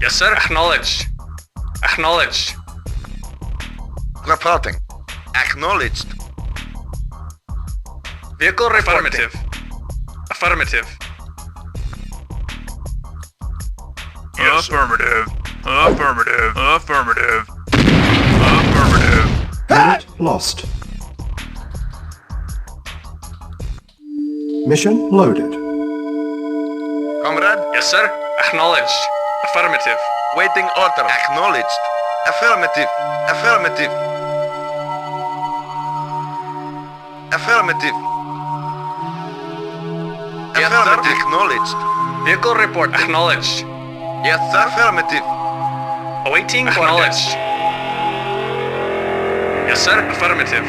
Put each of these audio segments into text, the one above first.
Yes, sir. Acknowledged. Acknowledged. Reporting. Acknowledged. Vehicle affirmative. Affirmative. Yes. Affirmative. Affirmative. Affirmative. Affirmative. Unit lost. Mission loaded. Comrade, Yes, sir. Acknowledged. Affirmative. waiting order. Acknowledged. Affirmative. Affirmative. Affirmative. Yes, Affirmative. sir. Acknowledged. Vehicle report. Acknowledged. Yes, sir. Affirmative. Awaiting acknowledged. Yes, sir. Affirmative.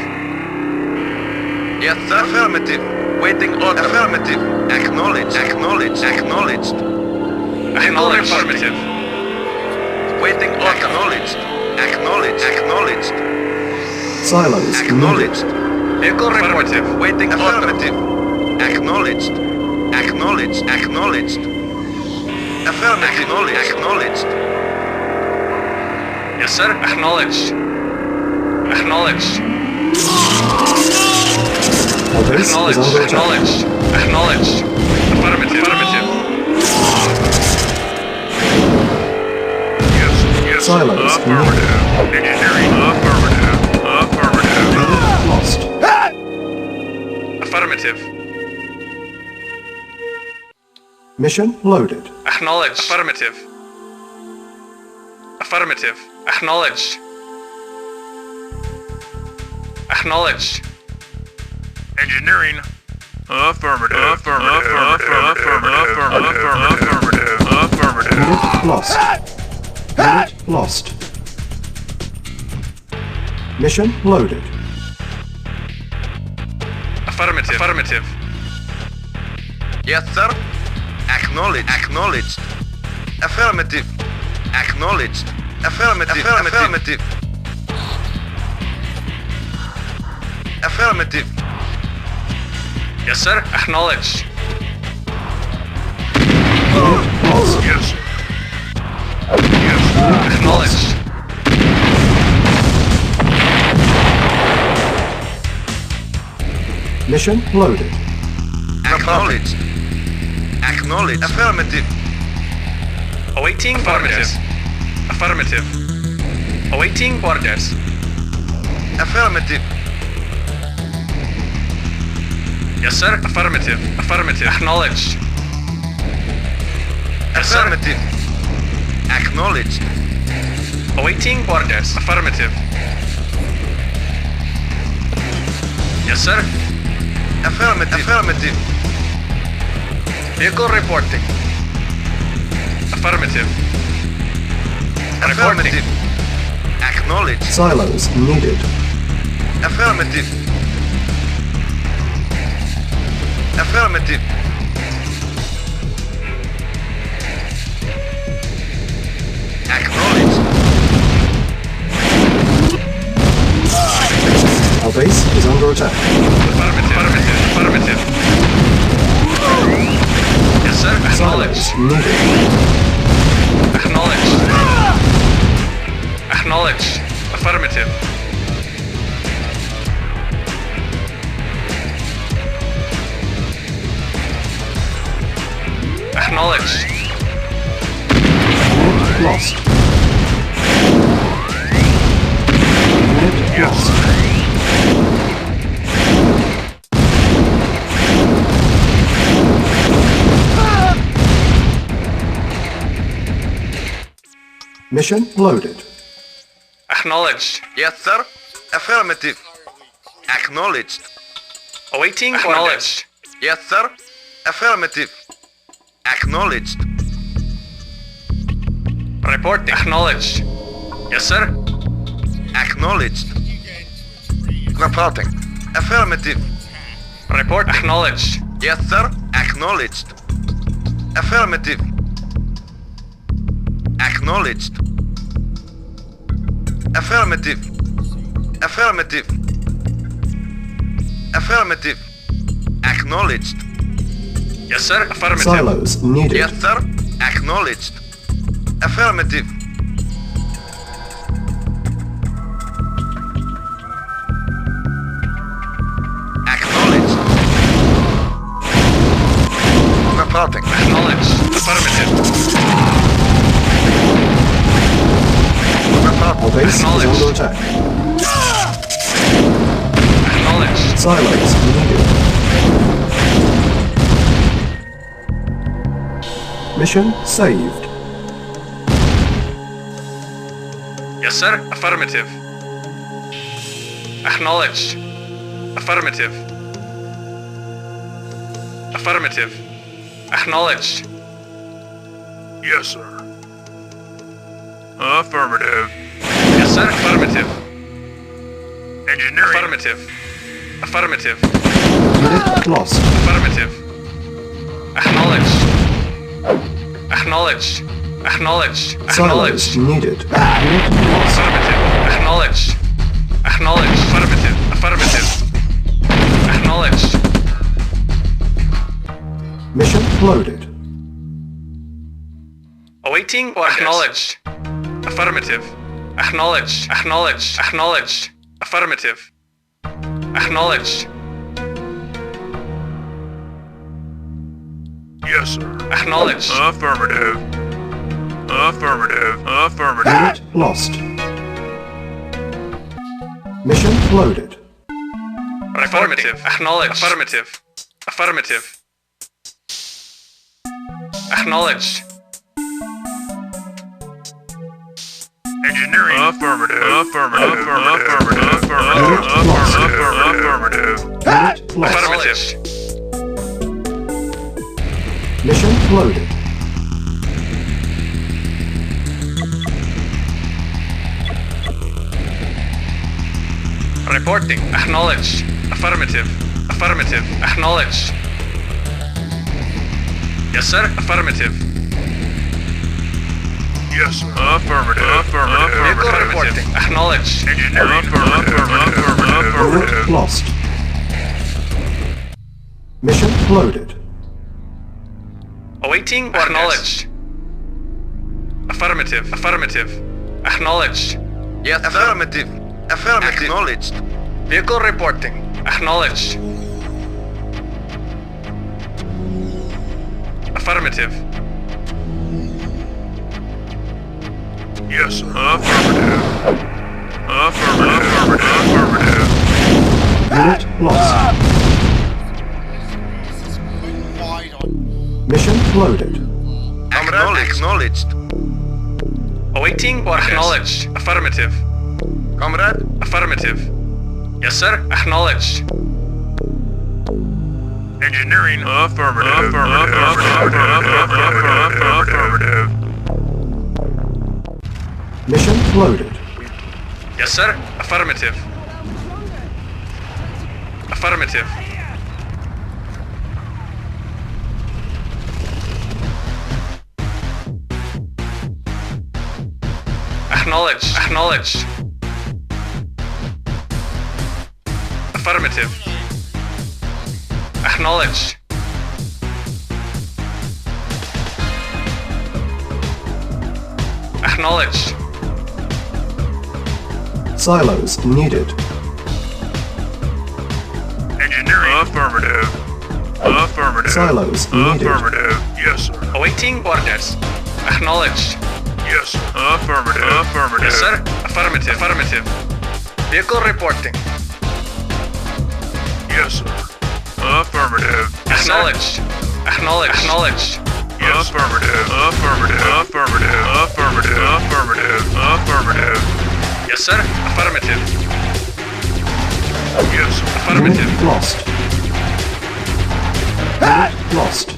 Yes, sir. Affirmative. Waiting order. Affirmative. Acknowledged. Acknowledged. Acknowledged. Vehicle affirmative. Waiting order. Acknowledged. Acknowledged. Acknowledged. Silos needed. Acknowledged. Vehicle affirmative. Waiting affirmative. Acknowledged. Acknowledged. Acknowledged. Affirmative. Acknowledged. Acknowledged. Yes, sir. Acknowledged. Acknowledged. Our base is Acknowledged. under attack. Acknowledged. Acknowledged. Affirmative. Affirmative. Yes. Yes. Silos Affirmative. Engineering. Affirmative. Affirmative. Unit lost. Affirmative. Mission loaded. Acknowledged. Affirmative. Affirmative. Acknowledged. Acknowledged. Engineering. Affirmative. Affirmative. Affirmative. Affirmative. Affirmative. Unit lost. Unit lost. Mission loaded. Affirmative. Affirmative. Yes, sir. Acknowledged. Acknowledged. Affirmative. Acknowledged. Affirmative. Affirmative. Affirmative. Yes, sir. Acknowledged. Unit lost. Yes. Yes. Acknowledged. Mission loaded. Acknowledged. Acknowledged. Affirmative. Awaiting orders. Affirmative. Awaiting orders. Affirmative. Yes, sir. Affirmative. Affirmative. Acknowledged. Yes, sir. Affirmative. Acknowledged. Awaiting orders. Affirmative. Yes, sir. Affirmative. Affirmative. Vehicle reporting. Affirmative. Reporting. Affirmative. Acknowledged. Silos needed. Affirmative. Affirmative. Acknowledged. Our base is under attack. Affirmative. Affirmative. Affirmative. Yes, sir. Acknowledged. Silos needed. Acknowledged. Acknowledged. Affirmative. Acknowledged. Unit lost. Unit lost. Mission loaded. Acknowledged. Yes, sir. Affirmative. Acknowledged. Awaiting acknowledged. Yes, sir. Affirmative. Acknowledged. Reporting. Acknowledged. Yes, sir. Acknowledged. Reporting. Affirmative. Report. Acknowledged. Yes, sir. Acknowledged. Affirmative. Acknowledged. Affirmative. Affirmative. Affirmative. Acknowledged. Yes, sir. Affirmative. Silos needed. Yes, sir. Acknowledged. Affirmative. Acknowledged. Reporting. Acknowledged. Affirmative. Our base is Acknowledged. under attack. Acknowledged. Silos needed. Mission saved. Yes, sir. Affirmative. Acknowledged. Affirmative. Affirmative. Acknowledged. Yes, sir. Affirmative. Yes, sir. Affirmative. Engineering. Affirmative. Affirmative. Unit lost. Affirmative. Acknowledged. Acknowledged. Acknowledged. Silos Acknowledged. needed. Unit lost. Affirmative. Acknowledged. Acknowledged. Affirmative. Affirmative. Acknowledged. Mission loaded. Awaiting or acknowledged. Affirmative. Acknowledged. Acknowledged. Acknowledged. Affirmative. Acknowledged. Yes, sir. Acknowledged. Affirmative. Affirmative. Affirmative. Unit lost. Mission loaded. Affirmative. Acknowledged. Affirmative. Affirmative. Acknowledged. Engineering. Affirmative. Affirmative. Affirmative. Affirmative. Affirmative. Unit lost. Affirmative. Mission loaded. Reporting. Acknowledged. Affirmative. Affirmative. Acknowledged. Yes, sir. Affirmative. Yes, sir. Affirmative. Affirmative. Vehicle Affirmative. reporting. Acknowledged. Engineering. Affirmative. Unit Affirmative. lost. Mission loaded. Awaiting or acknowledged. Affirmative. Affirmative. Acknowledged. Yes, affirmative. Affirmative. Acknowledged. Vehicle reporting. Acknowledged. Affirmative. Yes, sir. Affirmative. Affirmative. Affirmative. Unit lost. Mission loaded. Acknowledged. Awaiting or acknowledged. Affirmative. Comrade. Affirmative. Yes, sir. Acknowledged. Engineering. Affirmative. Affirmative. Affirmative. Mission loaded. Yes, sir. Affirmative. Affirmative. Acknowledged. Acknowledged. Affirmative. Acknowledged. Acknowledged. Silos needed. Engineering. Affirmative. Affirmative. Silos needed. Affirmative. Yes, sir. Awaiting orders. Acknowledged. Yes, sir. Affirmative. Affirmative. Yes, sir. Affirmative. Affirmative. Vehicle reporting. Yes, sir. Affirmative. Acknowledged. Acknowledged. Acknowledged. Yes. Affirmative. Affirmative. Affirmative. Affirmative. Affirmative. Affirmative. Yes, sir. Affirmative. Yes, sir. Affirmative. Unit lost. Unit lost.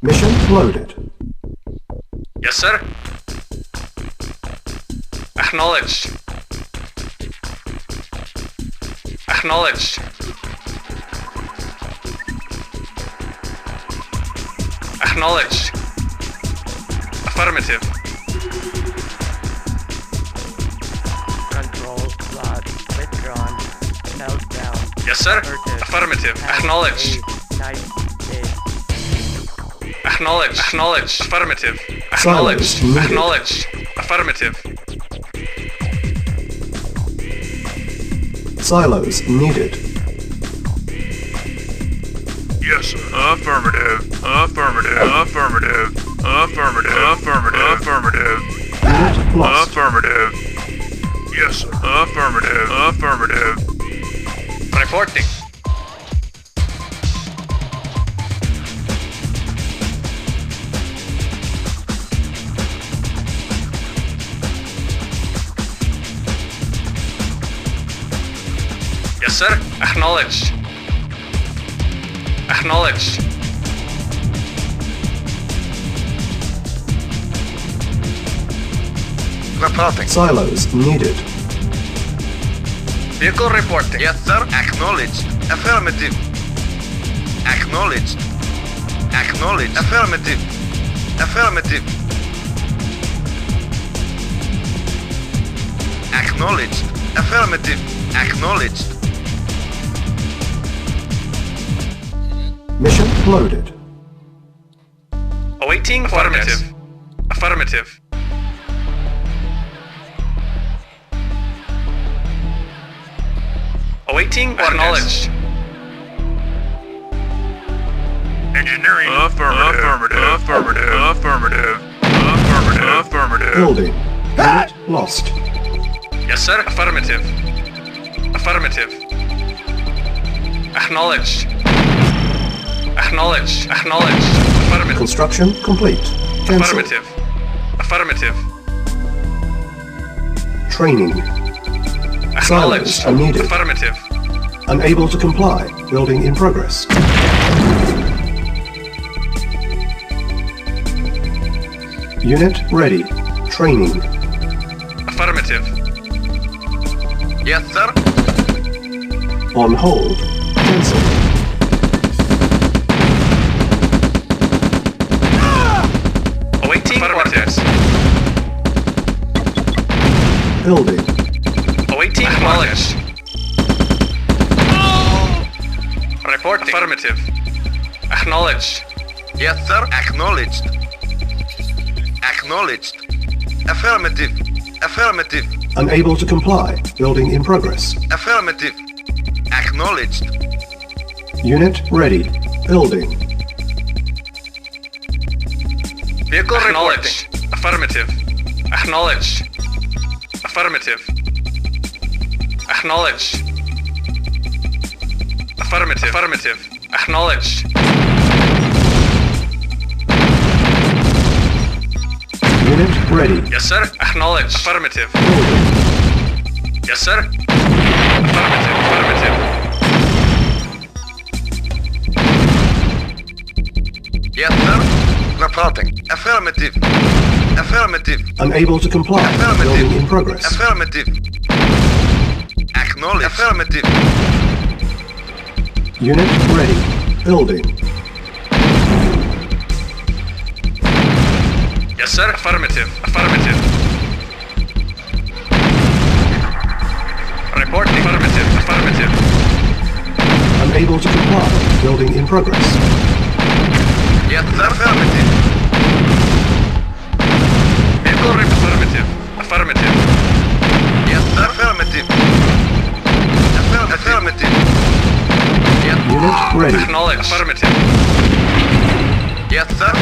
Mission loaded. Yes, sir. Acknowledged. Acknowledged. Acknowledged. Affirmative. Control log withdrawn. Meltdown. Yes, sir. Purchase. Affirmative. Have Acknowledged. a nice day. Acknowledged. Acknowledged. Affirmative. Silos Acknowledged. needed. Acknowledged. Affirmative. Silos needed. Yes, sir. Affirmative. Affirmative. Affirmative. Affirmative. Affirmative. Affirmative. Unit lost. Affirmative. Yes, sir. Affirmative. Affirmative. Reporting. Yes, sir. Acknowledged. Acknowledged. Reporting. Silos needed. Vehicle reporting. Yes, sir. Acknowledged. Affirmative. Acknowledged. Acknowledged. Affirmative. Affirmative. Acknowledged. Affirmative. Acknowledged. Mission loaded. Awaiting affirmative. Affirmative. Awaiting acknowledged. Engineering. Affirmative. Affirmative. Affirmative. Affirmative. Affirmative. Building. Unit lost. Yes, sir. Affirmative. Affirmative. Acknowledged. Acknowledged. Acknowledged. Affirmative. Construction complete. Cancel. Affirmative. Affirmative. Training. Acknowledged. Silos are needed. Affirmative. Unable to comply. Building in progress. Unit ready. Training. Affirmative. Yes, sir. On hold. Cancel. Awaiting orders. Building. Awaiting acknowledged. Report affirmative. Acknowledged. Yes, sir. Acknowledged. Acknowledged. Affirmative. Affirmative. Unable to comply. Building in progress. Affirmative. Acknowledged. Unit ready. Building. Vehicle acknowledged. Affirmative. Acknowledged. Affirmative. Acknowledged. Affirmative. Affirmative. Acknowledged. Unit ready. Yes, sir. Acknowledged. Affirmative. Building. Yes, sir. Affirmative. Affirmative. Yes, sir. Reporting. Affirmative. Affirmative. Unable to comply. Affirmative. Building in progress. Affirmative. Acknowledge. Affirmative. Unit ready. Building. Yes, sir. Affirmative. Affirmative. Report affirmative. Affirmative. Unable to comply. Building in progress. Yes, sir. Affirmative. Vehicle affirmative. Affirmative. Yes, sir. Affirmative. Affirmative. Yes. Unit ready. Acknowledge. Affirmative. Yes, sir.